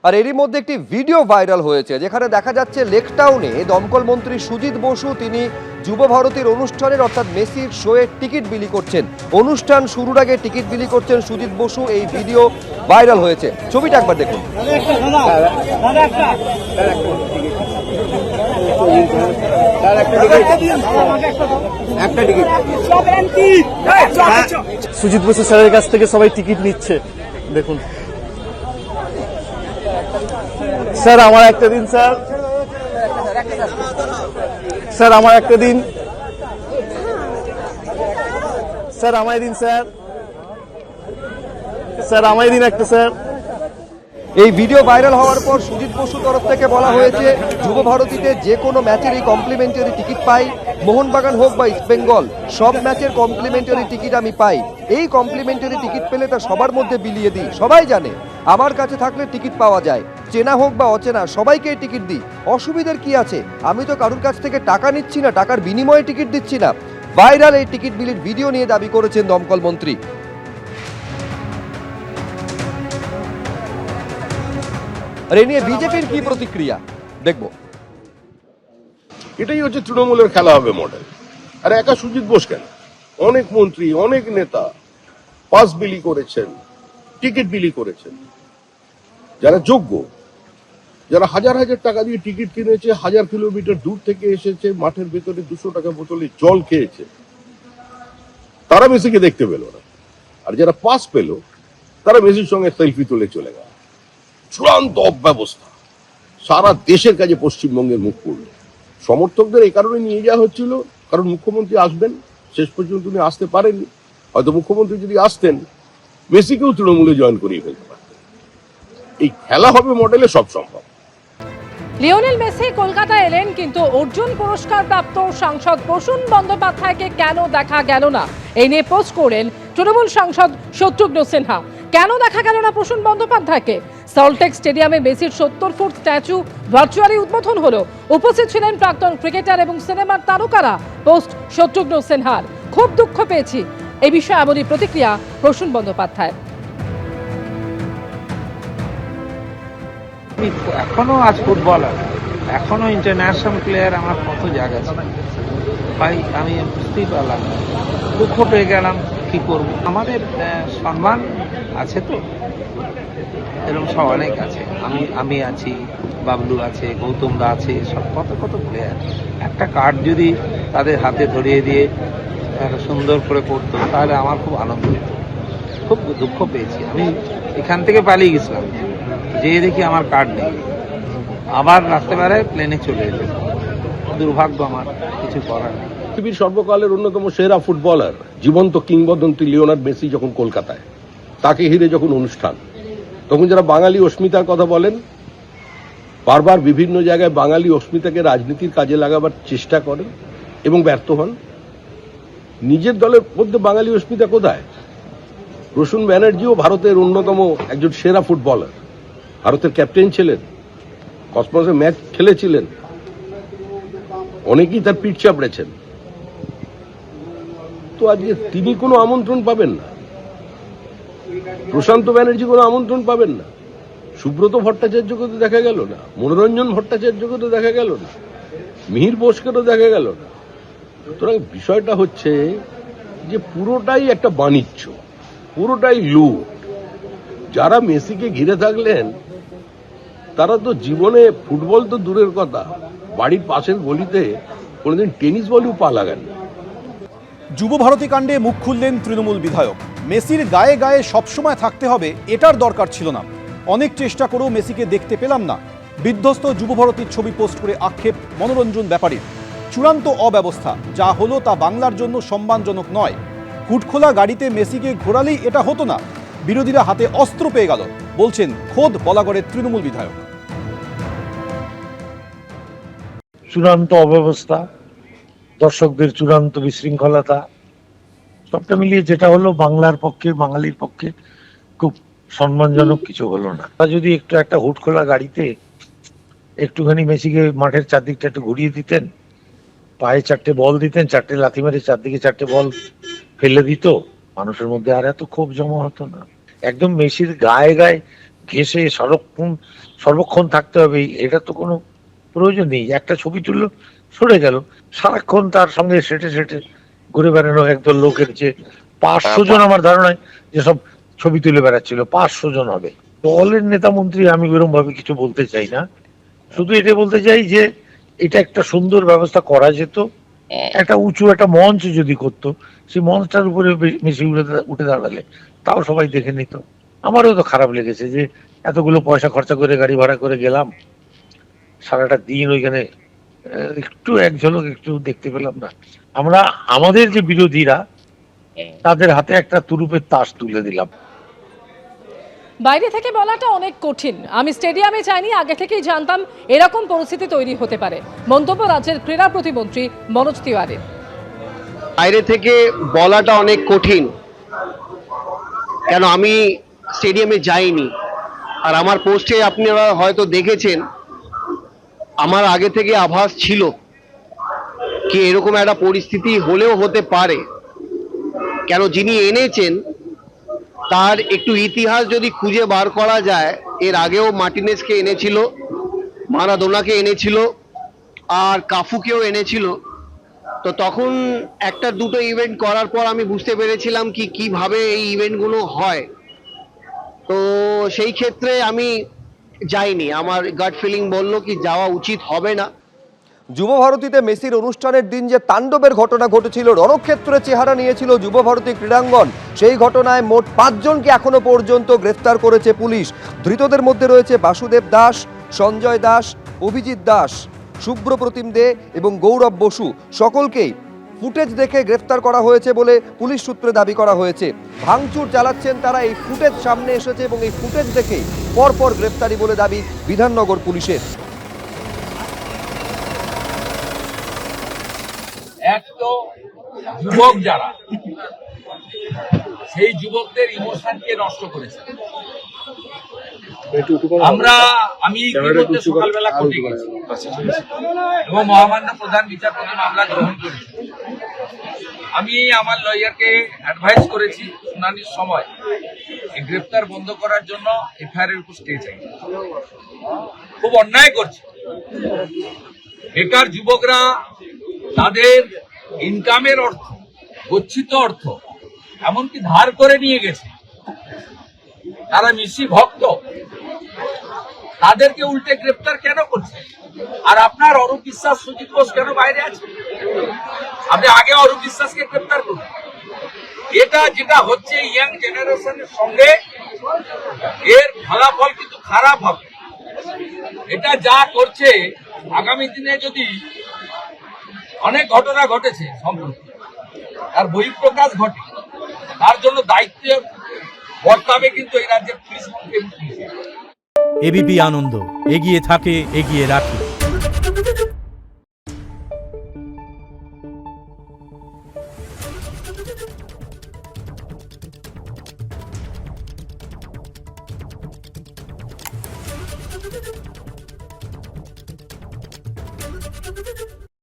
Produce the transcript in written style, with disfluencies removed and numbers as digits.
আর এরই মধ্যে একটি ভিডিও ভাইরাল হয়েছে যেখানে দেখা যাচ্ছে লেক টাউনে দমকল মন্ত্রী সুজিত বসু তিনি যুব ভারতীর অনুষ্ঠানের অর্থাৎ মেসির শোয়ের টিকিট বিলি করছেন। অনুষ্ঠান শুরুর আগে টিকিট বিলি করছেন সুজিত বসু। এই ভিডিও ভাইরাল হয়েছে, ছবিটা একবার দেখুন। সুজিত বসু স্যারের কাছ থেকে সবাই টিকিট নিচ্ছে, দেখুন। স্যার আমার একটা দিন, স্যার স্যার আমার একটা দিন, স্যার আমায় দিন, স্যার স্যার আমায় দিন একটা, স্যার। এই ভিডিও ভাইরাল হওয়ার পর সুজিত বসুর তরফ থেকে বলা হয়েছে যুব ভারতীতে যে কোনো ম্যাচের এই কমপ্লিমেন্টারি টিকিট পাই, মোহনবাগান হোক বা ইস্ট বেঙ্গল, সব ম্যাচের কমপ্লিমেন্টারি টিকিট আমি পাই। এই কমপ্লিমেন্টারি টিকিট পেলে তা সবার মধ্যে বিলিয়ে দিই, সবাই জানে আমার কাছে থাকলে টিকিট পাওয়া যায়, চেনা হোক বা অচেনা সবাইকে টিকিট দিই, অসুবিধার কি আছে? আমি তো কারুর কাছ থেকে টাকা নিচ্ছি না, টাকার বিনিময়ে টিকিট দিচ্ছি না। ভাইরাল এই টিকিট বিলির ভিডিও নিয়ে দাবি করেছেন দমকল মন্ত্রী। আর এ নিয়ে বিজেপির কি প্রতিক্রিয়া দেখবো। এটাই হচ্ছে তৃণমূলের খেলা হবে মডেল। আর একা সুজিত বোস কেন, অনেক মন্ত্রী অনেক নেতা পাস বিলি করেছেন, টিকিট বিলি করেছেন। যারা যোগ্য, যারা হাজার হাজার টাকা দিয়ে টিকিট কিনেছে, 1000 কিলোমিটার দূর থেকে এসেছে, মাঠের ভেতরে 200 টাকা বোতলে জল খেয়েছে, তারা মেসিকে দেখতে পেল না। আর যারা পাস পেল তারা মেসির সঙ্গে সেলফি তুলে চলে গেল। চূড়ান্ত অব্যবস্থা। সারা দেশের কাছে পশ্চিমবঙ্গের মুখ পড়ল। সমর্থকদের এই কারণে নিয়ে যাওয়া হচ্ছিল কারণ মুখ্যমন্ত্রী আসবেন, শেষ পর্যন্ত উনি আসতে পারেননি। হয়তো মুখ্যমন্ত্রী যদি আসতেন মেসিকেও তৃণমূলে জয়েন করিয়ে ফেলতে পারতেন। এই খেলা হবে মডেলে সব সম্ভব। লিওনেল মেসি কলকাতা এলেন, কিন্তু অর্জুন পুরস্কার প্রাপ্ত সাংসদ প্রসূন বন্দ্যোপাধ্যায়কে কেন দেখা গেল না, এই নিয়ে পোস্ট করেন তৃণমূল সাংসদ শত্রুঘ্ন সিনহা। কেন দেখা গেল না প্রসূন বন্দ্যোপাধ্যায়কে? সল্টলেক স্টেডিয়ামে মেসির 70 ফুট স্ট্যাচু ভার্চুয়ালি উদ্বোধন হলো। উপস্থিত ছিলেন প্রাক্তন ক্রিকেটার এবং সিনেমার তারকারা। পোস্ট শত্রুঘ্ন সিনহার, খুব দুঃখ পেয়েছি। এই বিষয়ে এমনই প্রতিক্রিয়া প্রসূন বন্দ্যোপাধ্যায়। এখনো আজ ফুটবলার, এখনো ইন্টারন্যাশনাল প্লেয়ার, আমার কত জায়গা আছে ভাই, আমি বুঝতেই পারলাম না, দুঃখ পেয়ে গেলাম। কি করব, আমাদের সম্মান আছে তো, এরকম সব অনেক আছে। আমি আছি, বাবলু আছে, গৌতম দা আছে, সব কত কত প্লেয়ার। একটা কার্ড যদি তাদের হাতে ধরিয়ে দিয়ে সুন্দর করে করতো তাহলে আমার খুব আনন্দ হতো। খুব দুঃখ পেয়েছি, আমি এখান থেকে পালিয়ে গেছিলাম, যেয়ে দেখি আমার কার্ড নেই। আবার রাত্রেবেলায় প্লেনে চলে এলো। দুর্ভাগ্য, আমার কিছু করার নেই। পৃথিবীর সর্বকালের অন্যতম সেরা ফুটবলার, জীবন্ত কিংবদন্তি লিওনার্ড মেসি যখন কলকাতায়, তাকে ঘিরে যখন অনুষ্ঠান, তখন যারা বাঙালি অস্মিতার কথা বলেন, বারবার বিভিন্ন জায়গায় বাঙালি অস্মিতাকে রাজনীতির কাজে লাগাবার চেষ্টা করেন এবং ব্যর্থ হন। নিজের দলের মধ্যে বাঙালি অস্মিতা কোথায়? প্রসূন ব্যানার্জিও ভারতের অন্যতম একজন সেরা ফুটবলার, ভারতের ক্যাপ্টেন ছিলেন, কসমসে ম্যাচ খেলেছিলেন, অনেকেই তার পিঠ চাপড়েছেন। তো আজকে তিনি কোনো আমন্ত্রণ পাবেন না, প্রশান্ত ব্যানার্জি কোনো আমন্ত্রণ পাবেন না, সুব্রত ভট্টাচার্যকে তো দেখা গেল না, মনোরঞ্জন ভট্টাচার্যকে তো দেখা গেল না, মিহির বোসকে তো দেখা গেল না। সুতরাং বিষয়টা হচ্ছে যে পুরোটাই একটা বাণিজ্য, পুরোটাই লুট। যারা মেসিকে ঘিরে থাকলেন তারা তো জীবনে ফুটবল তো দূরের কথা, বাড়ির পাশের গলিতে কোনোদিন টেনিস বলেও পা লাগান। যুব ভারতী কাণ্ডে মুখ খুললেন তৃণমূল বিধায়ক। মেসির গায়ে গায়ে সবসময় থাকতে হবে এটার দরকার ছিল না, অনেক চেষ্টা করেও মেসিকে দেখতে পেলাম না। বিধ্বস্ত যুব ভারতীর ছবি পোস্ট করে আক্ষেপ মনোরঞ্জন ব্যাপারীর। চূড়ান্ত অব্যবস্থা, যা হলো তা বাংলার জন্য সম্মানজনক নয়। হুটখোলা গাড়িতে মেসিকে ঘোরালেই এটা হতো না, বিরোধীরা হাতে অস্ত্র পেয়ে গেল, বলছেন খোদ বলাগড়ের তৃণমূল বিধায়ক। চূড়ান্ত অব্যবস্থা, দর্শকদের চূড়ান্ত বিশৃঙ্খলতা, সবটা মিলিয়ে যেটা হলো বাংলার পক্ষে, বাঙালির পক্ষে খুব সম্মানজনক কিছু হলো না। যদি একটু একটা হুটখোলা গাড়িতে একটুখানি মেসিকে মাঠের চারদিকটা একটু ঘুরিয়ে দিতেন, পায়ে 4টে বল দিতেন, 4টে লাথি মেরে চারদিকে 4টে বল ফেলে দিত, মানুষের মধ্যে আর এত ক্ষোভ জমা হতো না। একদম মেসির গায়ে গায়ে ঘেঁষে সর্বক্ষণ থাকতে হবে এটা তো কোনো প্রয়োজন নেই। একটা ছবি তুললো, সরে গেল, সারাক্ষণ তার সঙ্গে সেটে সেটে ঘুরে বেড়ানো একদল লোকের যে 500 জন আমার ধারণায় যেসব ছবি তুলে বেড়াচ্ছিল 500 জন হবে। দলের নেতা মন্ত্রী আমি এরকম ভাবে কিছু বলতে চাই না, শুধু এটা বলতে চাই যে এটা একটা সুন্দর ব্যবস্থা করা যেত। একটা উঁচু একটা মঞ্চ যদি করতো, সেই মঞ্চটার উপরে মেসি উঠে দাঁড়ালে তাও সবাই দেখে নিত। আমারও তো খারাপ লেগেছে যে এতগুলো পয়সা খরচা করে গাড়ি ভাড়া করে গেলাম, সারাটা দিন ওইখানে একটু এক ঝলক একটু দেখতে পেলাম না। আমরা আমাদের যে বিরোধীরা তাদের হাতে একটা তুরুপের তাস তুলে দিলাম। বাইরে থেকে বলাটা অনেক কঠিন। আমি স্টেডিয়ামে যাইনি, আগে থেকেই জানতাম এরকম পরিস্থিতি তৈরি হতে পারে। মন্তব্য রাজ্যের ক্রীড়া প্রতিমন্ত্রী মনোজ তিওয়ারি। বাইরে থেকে বলাটা অনেক কঠিন, কেন আমি স্টেডিয়ামে যাইনি। আর আমার পোস্টে আপনারা হয়তো দেখেছেন, আমার আগে থেকে আভাস ছিল কি এরকম একটা পরিস্থিতি হলেও হতে পারে। কেন যিনি এনেছেন তার একটু ইতিহাস যদি খুঁজে বার করা যায়, এর আগেও মার্টিনেজকে এনেছিল, মারাদোনাকে এনেছিল, আর কাফুকেও এনেছিল। তো তখন একটা দুটো ইভেন্ট করার পর আমি বুঝতে পেরেছিলাম কিভাবে এই ইভেন্টগুলো হয়। তো সেই ক্ষেত্রে আমি যাইনি, আমার গাট ফিলিং বললো কি যাওয়া উচিত হবে না। যুবভারতীতে মেসির অনুষ্ঠানের দিন যে তাণ্ডবের ঘটনা ঘটেছিল, রণক্ষেত্রে চেহারা নিয়েছিল যুবভারতী ক্রীড়াঙ্গন, সেই ঘটনায় মোট 5 জনকে এখনো পর্যন্ত গ্রেফতার করেছে পুলিশ। ধৃতদের মধ্যে রয়েছে বাসুদেব দাস, সঞ্জয় দাস, অভিজিৎ দাস, শুভ্রপ্রতিম দে এবং গৌরব বসু। সকলকেই ফুটেজ দেখে গ্রেফতার করা হয়েছে বলে পুলিশ সূত্রে দাবি করা হয়েছে। ভাঙচুর চালাচ্ছেন তারা, এই ফুটেজ সামনে এসেছে এবং এই ফুটেজ দেখে পরপর গ্রেফতারি বলে দাবি বিধাননগর পুলিশের। এক তো যুবক যারা, সেই যুবকদের ইমোশনকে নষ্ট করেছে। আমি ইতিমধ্যে সকালবেলা কোর্টে গেছি এবং মহামান্য প্রধান বিচারপতি মামলা গ্রহণ করেছি। আমি আমার লয়ারকে অ্যাডভাইস করেছি শুনানির সময় এই গ্রেফতার বন্ধ করার জন্য এফআইআর এর উপর স্টে চাই। খুব অন্যায় করছে। বেকার যুবকরা তাদের ইনকামের অর্থ, গচ্ছিত অর্থ এমনকি ধার করে নিয়ে গেছে। তারা মেসি ভক্ত, তাদেরকে উল্টে গ্রেফতার কেন করছে? আর আপনার অরূপ বিশ্বাস, সুজিত বোস কেন বাইরে আছে? আপনি আগে অরূপ বিশ্বাসকে গ্রেফতার করুন। এটা যেটা হচ্ছে ইয়াং জেনারেশনের সঙ্গে, এর ফলাফল কিন্তু খারাপ হবে। এটা যা করছে, আগামী দিনে যদি অনেক ঘটনা ঘটেছে সম্প্রতি, আর বহিঃপ্রকাশ ঘটে, তার জন্য দায়িত্ব বর্তাবে কিন্তু এই রাজ্যের পুলিশ মন্ত্রী। এবিপি আনন্দ, এগিয়ে থাকে, এগিয়ে রাখে। Thank you.